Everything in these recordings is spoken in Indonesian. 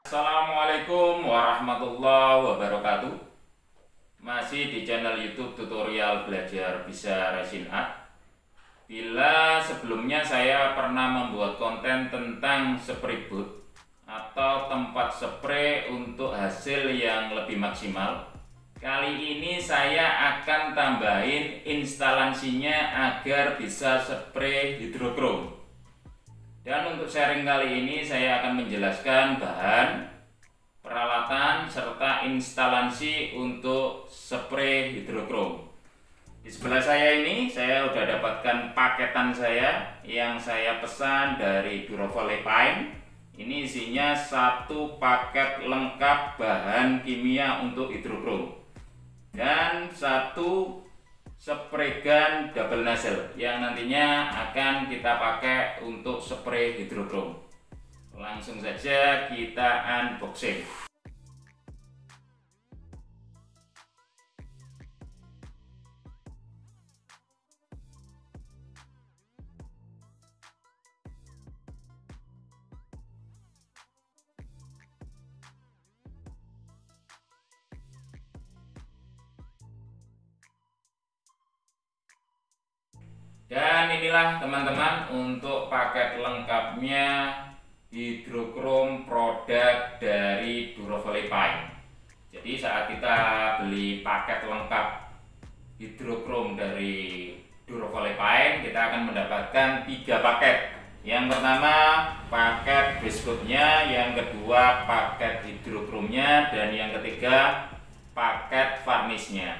Assalamualaikum warahmatullahi wabarakatuh. Masih di channel YouTube tutorial belajar bisa resin art. Bila sebelumnya saya pernah membuat konten tentang spray boot atau tempat spray untuk hasil yang lebih maksimal, kali ini saya akan tambahin instalasinya agar bisa spray hidrokrom. Dan untuk sharing kali ini saya akan menjelaskan bahan, peralatan, serta instalasi untuk spray hidrokrom. Di sebelah saya ini saya sudah dapatkan paketan saya yang saya pesan dari Durovolle Paint. Ini isinya satu paket lengkap bahan kimia untuk hidrokrom dan satu spray gun double nozzle yang nantinya akan kita pakai untuk spray hidrokrom. Langsung saja kita unboxing. Dan inilah teman-teman untuk paket lengkapnya hidrokrom produk dari Durovolle Paint. Jadi saat kita beli paket lengkap hidrokrom dari Durovolle Paint, kita akan mendapatkan 3 paket. Yang pertama paket biskutnya, yang kedua paket hidrokromnya, dan yang ketiga paket varnisnya.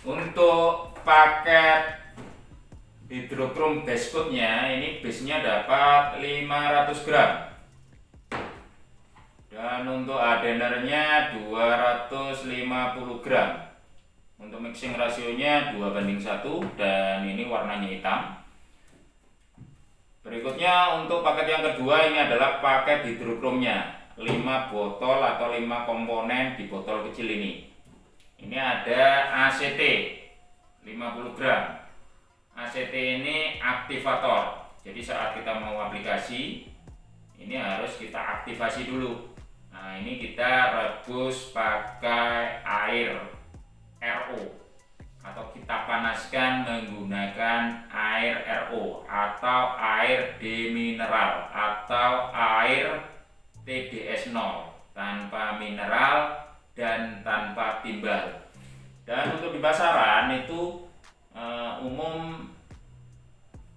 Untuk paket hidrokrom biskutnya, ini base-nya dapat 500 gram. Dan untuk adhenernya 250 gram. Untuk mixing rasionya 2:1 dan ini warnanya hitam. Berikutnya untuk paket yang kedua, ini adalah paket hidrokromnya, 5 botol atau 5 komponen di botol kecil ini. Ini ada ACT 50 gram. ACT ini aktivator. Jadi saat kita mau aplikasi, ini harus kita aktifasi dulu. Nah, ini kita rebus pakai air RO atau kita panaskan menggunakan air RO atau air demineral atau air TDS 0 tanpa mineral dan tanpa timbal. Dan untuk di pasaran itu umum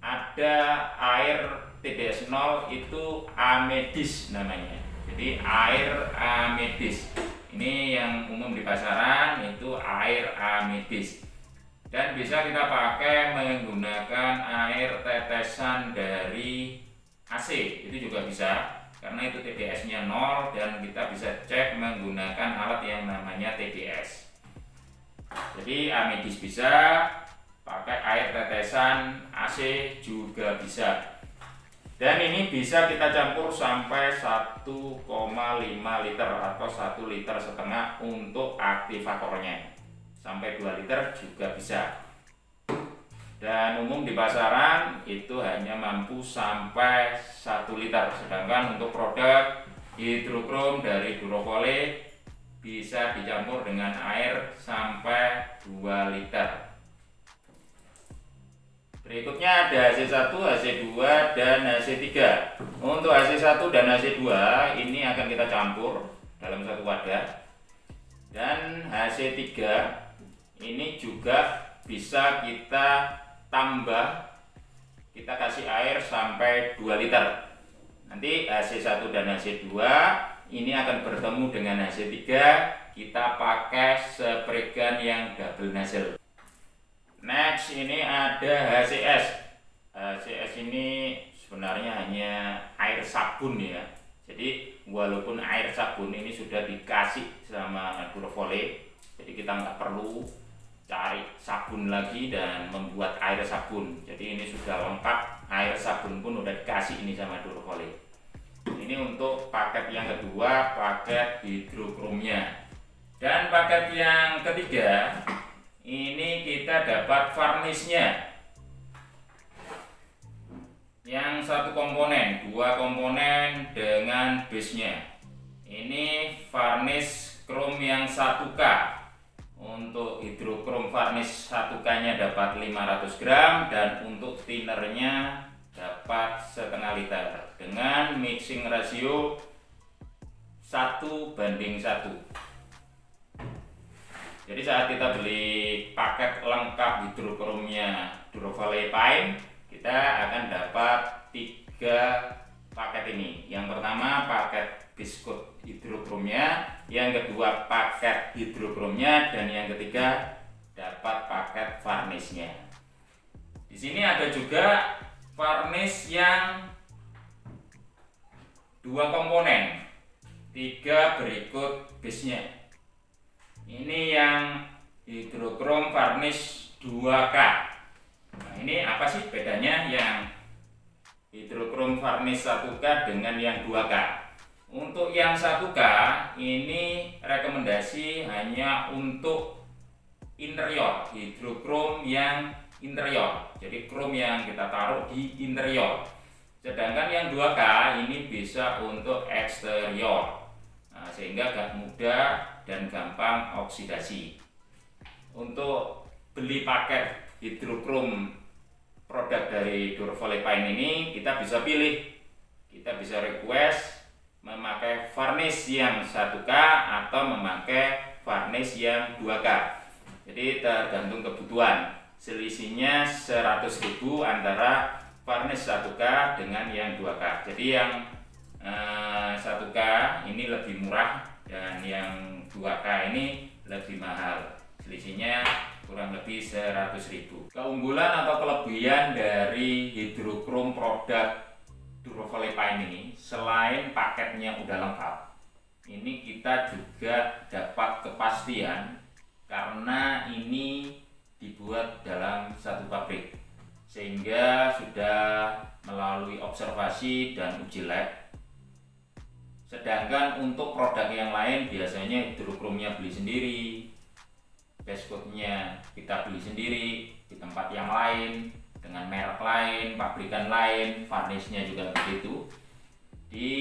ada air TDS 0 itu Amedis namanya. Jadi air Amedis ini yang umum di pasaran, itu air Amedis. Dan bisa kita pakai menggunakan air tetesan dari AC, itu juga bisa, karena itu TDS-nya 0 dan kita bisa cek menggunakan alat yang namanya TDS. Jadi Amedis bisa, pakai air tetesan AC juga bisa. Dan ini bisa kita campur sampai 1,5 liter atau 1,5 liter untuk aktivatornya. Sampai 2 liter juga bisa. Dan umum di pasaran itu hanya mampu sampai 1 liter. Sedangkan untuk produk hidrokrom dari Durovolle bisa dicampur dengan air sampai 2 liter. Berikutnya ada AC1, AC2, dan AC3. Untuk AC1 dan AC2 ini akan kita campur dalam satu wadah. Dan AC3 ini juga bisa kita tambah, kita kasih air sampai 2 liter. Nanti AC1 dan AC2 ini akan bertemu dengan AC3, kita pakai spray gun yang double nozzle. Next ini ada HCS. HCS ini sebenarnya hanya air sabun ya. Jadi walaupun air sabun ini sudah dikasih sama Durovolle, jadi kita nggak perlu cari sabun lagi dan membuat air sabun. Jadi ini sudah lengkap, air sabun pun udah dikasih ini sama Durovolle. Ini untuk paket yang kedua, paket hidrokromnya. Dan paket yang ketiga, ini kita dapat varnisnya. Yang satu komponen, 2 komponen dengan base-nya. Ini varnish chrome yang 1K. Untuk hidrokrom varnish 1K nya dapat 500 gram dan untuk thinnernya dapat setengah liter dengan mixing rasio 1:1. Jadi saat kita beli paket lengkap hidrokromnya Durovale Pine, kita akan dapat 3 paket ini. Yang pertama paket biskut hidrokromnya, yang kedua paket hidrokromnya, dan yang ketiga dapat paket varnishnya. Di sini ada juga varnish yang 2 komponen, 3 berikut base-nya. Ini yang hidrokrom varnish 2K. Nah, ini apa sih bedanya yang hidrokrom varnish 1K dengan yang 2K? Untuk yang 1K ini rekomendasi hanya untuk interior, hidrokrom yang interior. Jadi krom yang kita taruh di interior. Sedangkan yang 2K ini bisa untuk eksterior. Nah, sehingga agak mudah dan gampang oksidasi. Untuk beli paket hidrokrom produk dari Durovale Pine ini, kita bisa pilih, kita bisa request memakai varnish yang 1K atau memakai varnish yang 2K. Jadi tergantung kebutuhan. Selisihnya 100.000 antara varnish 1K dengan yang 2K. Jadi yang 1K ini lebih murah dan yang 2K ini lebih mahal. Selisihnya kurang lebih 100.000. Keunggulan atau kelebihan dari hidrokrom produk Durovale Pine ini, selain paketnya udah lengkap, ini kita juga dapat kepastian karena ini dibuat dalam satu pabrik, sehingga sudah melalui observasi dan uji lab. Sedangkan untuk produk yang lain biasanya hidrokromnya beli sendiri, biskutnya kita beli sendiri di tempat yang lain, dengan merek lain, pabrikan lain, varnishnya juga begitu. Di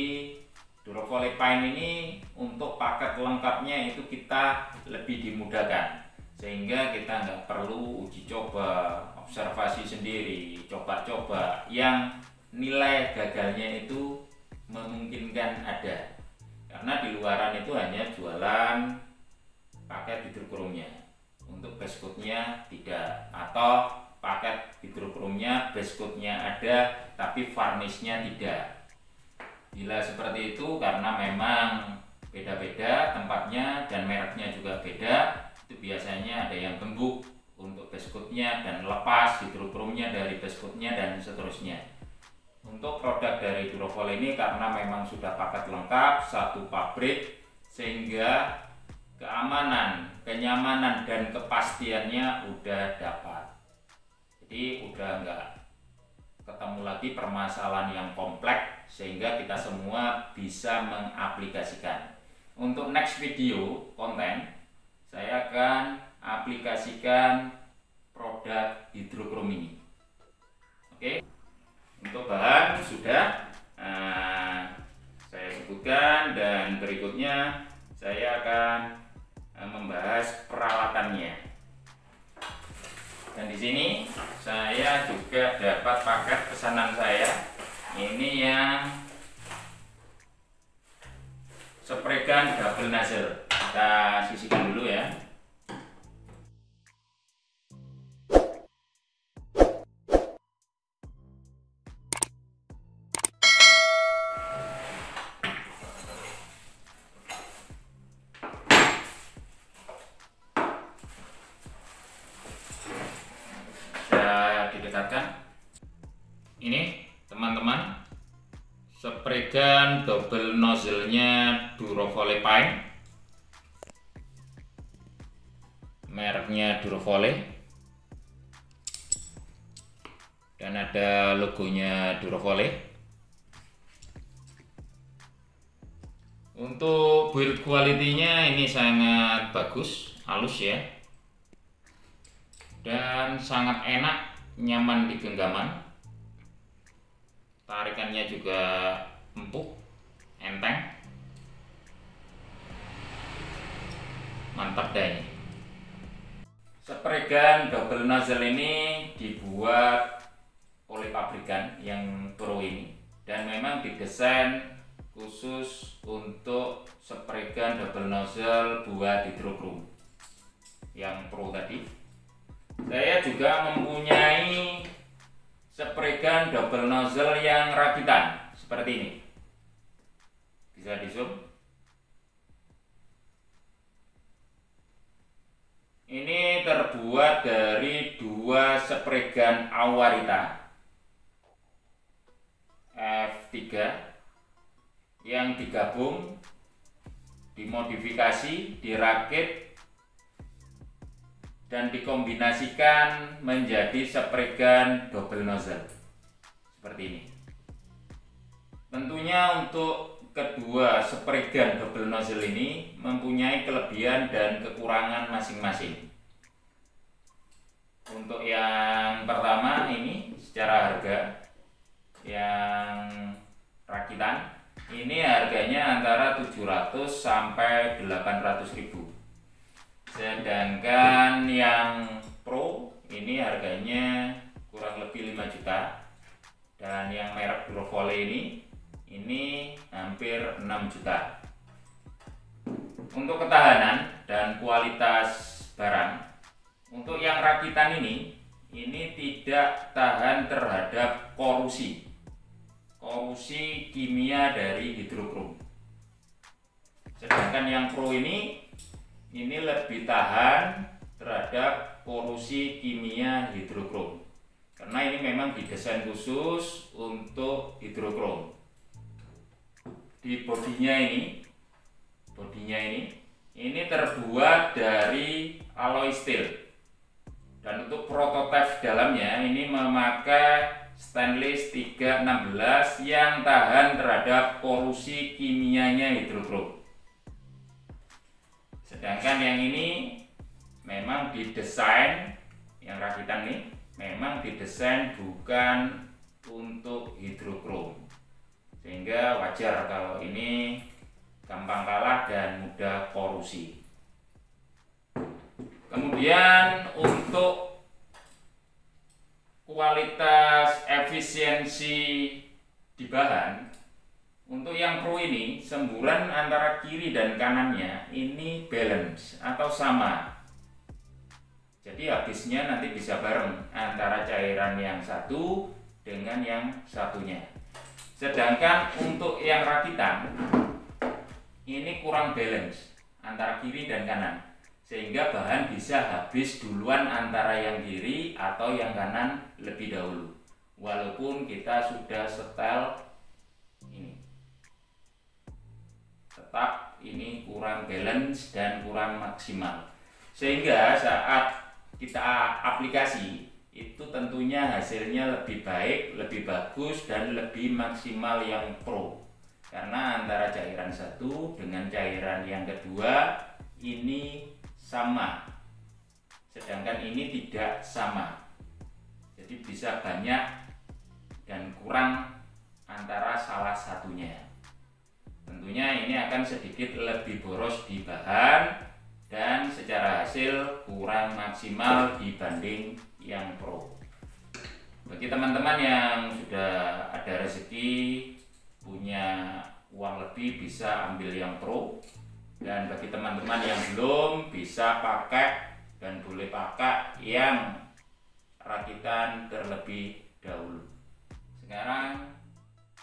Durovale Pine ini untuk paket lengkapnya itu kita lebih dimudahkan, sehingga kita nggak perlu uji coba, observasi sendiri, coba-coba yang nilai gagalnya itu memungkinkan ada, karena di luaran itu hanya jualan paket hidrokromnya, untuk biskutnya tidak, atau paket hidrokromnya biskutnya ada tapi varnishnya tidak. Bila seperti itu karena memang beda-beda tempatnya dan mereknya juga beda, itu biasanya ada yang gembuk untuk biskutnya dan lepas hidrokromnya dari biskutnya dan seterusnya. Untuk produk dari Durovale ini karena memang sudah paket lengkap satu pabrik, sehingga keamanan, kenyamanan dan kepastiannya udah dapat. Jadi udah nggak ketemu lagi permasalahan yang kompleks, sehingga kita semua bisa mengaplikasikan. Untuk next video konten, saya akan aplikasikan produk hidrokrom ini. Oke. Untuk bahan sudah saya sebutkan, dan berikutnya saya akan membahas peralatannya. Dan di sini saya juga dapat paket pesanan saya. Ini yang spray gun double nozzle. Kita sisihkan dulu ya. Didekatkan. Ini teman-teman, spray gun double nozzle-nya Durovale Pine, mereknya Durovale, dan ada logonya Durovale. Untuk build quality-nya ini sangat bagus, halus ya, dan sangat enak, nyaman di genggaman. Tarikannya juga empuk, enteng. mantap deh ini. Spray gun double nozzle ini dibuat oleh pabrikan yang pro ini, dan memang didesain khusus untuk spray gun double nozzle buat hidrokrom yang pro tadi. Saya juga mempunyai spray gun double nozzle yang rakitan seperti ini. Bisa di zoom. Ini terbuat dari dua spray gun Awarita F3 yang digabung, dimodifikasi, dirakit, dan dikombinasikan menjadi spray gun double nozzle seperti ini. Tentunya untuk kedua spray gun double nozzle ini mempunyai kelebihan dan kekurangan masing-masing. Untuk yang pertama ini secara harga, yang rakitan ini harganya antara 700 sampai 800 ribu. Sedangkan yang pro ini harganya kurang lebih 5 juta. Dan yang merek Durovole ini hampir 6 juta. Untuk ketahanan dan kualitas barang, untuk yang rakitan ini tidak tahan terhadap korosi kimia dari hidrokrom. Sedangkan yang pro ini lebih tahan terhadap korosi kimia hidrokrom, karena ini memang didesain khusus untuk hidrokrom. Di bodinya ini terbuat dari alloy steel, dan untuk prototipe dalamnya ini memakai stainless 316 yang tahan terhadap korosi kimianya hidrokrom. Sedangkan yang ini memang didesain, yang rakitan ini memang didesain bukan untuk hidrokrom, sehingga wajar kalau ini gampang kalah dan mudah korosi. Kemudian untuk kualitas efisiensi di bahan, untuk yang pro ini semburan antara kiri dan kanannya ini balance atau sama. Jadi habisnya nanti bisa bareng antara cairan yang satu dengan yang satunya. Sedangkan untuk yang rakitan ini kurang balance antara kiri dan kanan, sehingga bahan bisa habis duluan antara yang kiri atau yang kanan lebih dahulu, walaupun kita sudah setel ini. Tetap ini kurang balance dan kurang maksimal, sehingga saat kita aplikasi itu tentunya hasilnya lebih baik, lebih bagus, dan lebih maksimal yang pro, karena antara cairan satu dengan cairan yang kedua ini sama, sedangkan ini tidak sama. Jadi bisa banyak dan kurang antara salah satunya. Tentunya ini akan sedikit lebih boros di bahan dan secara hasil kurang maksimal dibanding yang pro. Bagi teman-teman yang sudah ada rezeki, punya uang lebih, bisa ambil yang pro. Dan bagi teman-teman yang belum, bisa pakai dan boleh pakai yang rakitan terlebih dahulu. Sekarang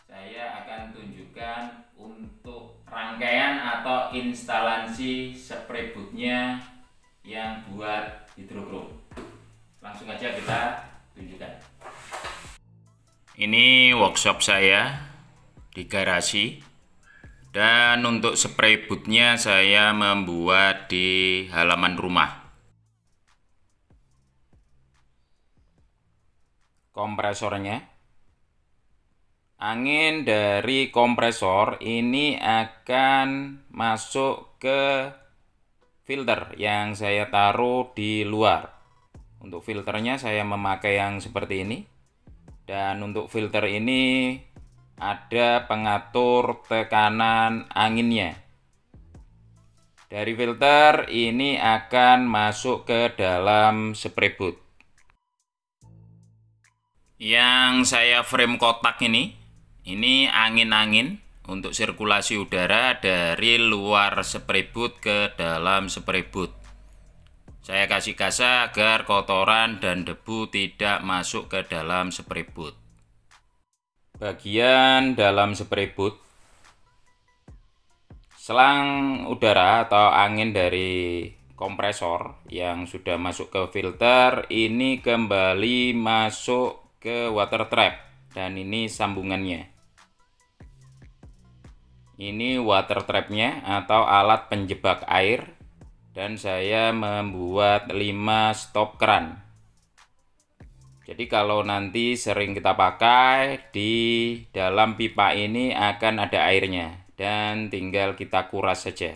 saya akan tunjukkan untuk rangkaian atau instalasi spray bootnya yang buat hidrokrom. Langsung aja kita tunjukkan. Ini workshop saya di garasi. Dan untuk spray bootnya saya membuat di halaman rumah. Kompresornya, angin dari kompresor ini akan masuk ke filter yang saya taruh di luar. Untuk filternya saya memakai yang seperti ini, dan untuk filter ini ada pengatur tekanan anginnya. Dari filter ini akan masuk ke dalam spray booth. Yang saya frame kotak ini angin-angin untuk sirkulasi udara dari luar spray booth ke dalam spray booth. Saya kasih gasa agar kotoran dan debu tidak masuk ke dalam spray booth. Bagian dalam spray booth, selang udara atau angin dari kompresor yang sudah masuk ke filter ini kembali masuk ke water trap, dan ini sambungannya. Ini water trapnya atau alat penjebak air, dan saya membuat 5 stop keran. Jadi kalau nanti sering kita pakai, di dalam pipa ini akan ada airnya dan tinggal kita kuras saja.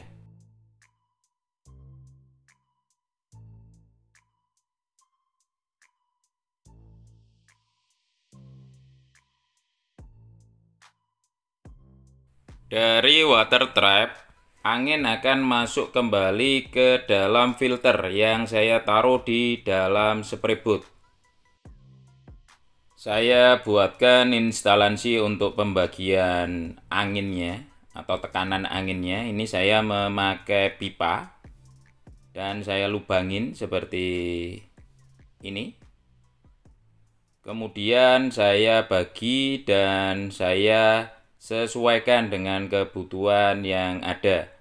Dari water trap, angin akan masuk kembali ke dalam filter yang saya taruh di dalam spray booth. Saya buatkan instalasi untuk pembagian anginnya atau tekanan anginnya. Ini saya memakai pipa dan saya lubangin seperti ini. Kemudian saya bagi dan saya sesuaikan dengan kebutuhan yang ada.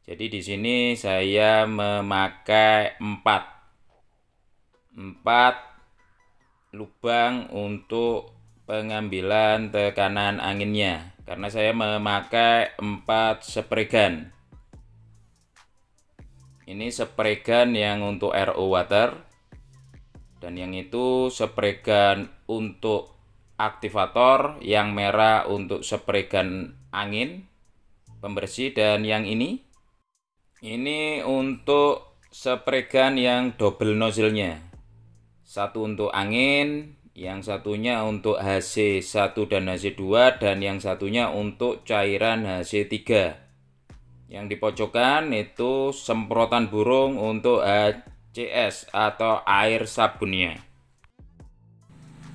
Jadi di sini saya memakai 4 lubang untuk pengambilan tekanan anginnya, karena saya memakai 4 spray gun. Ini spray gun yang untuk RO water, dan yang itu spray gun untuk aktivator, yang merah untuk spray gun angin pembersih, dan yang ini untuk spray gun yang double nozzle-nya. Satu untuk angin, yang satunya untuk HC1 dan HC2, dan yang satunya untuk cairan HC3. Yang di pojokan itu semprotan burung untuk HCS atau air sabunnya.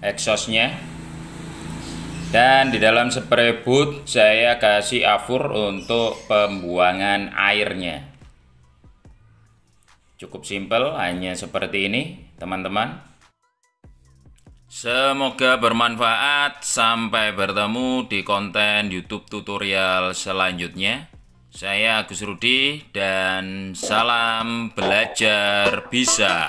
Exhaustnya, dan di dalam spray booth saya kasih avur untuk pembuangan airnya. Cukup simpel, hanya seperti ini teman-teman. Semoga bermanfaat. Sampai bertemu di konten YouTube tutorial selanjutnya. Saya Agus Rudi dan salam belajar bisa.